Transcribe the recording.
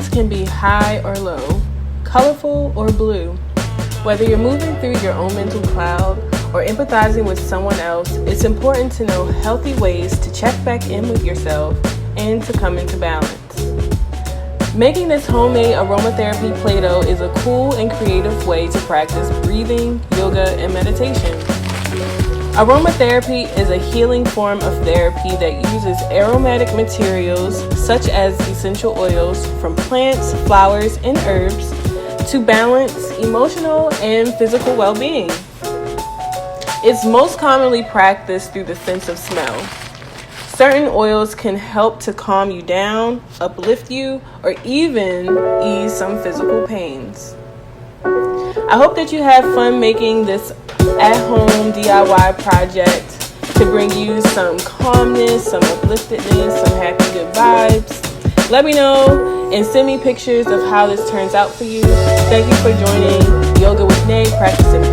Emotions can be high or low, colorful or blue. Whether you're moving through your own mental cloud or empathizing with someone else, it's important to know healthy ways to check back in with yourself and to come into balance. Making this homemade aromatherapy Play-Doh is a cool and creative way to practice breathing, yoga, and meditation. Aromatherapy is a healing form of therapy that uses aromatic materials such as essential oils from plants, flowers, and herbs to balance emotional and physical well-being. It's most commonly practiced through the sense of smell. Certain oils can help to calm you down, uplift you, or even ease some physical pains. I hope that you have fun making this at-home DIY project to bring you some calmness, some upliftedness, some happy good vibes. Let me know and send me pictures of how this turns out for you. Thank you for joining Yoga with Nay, practicing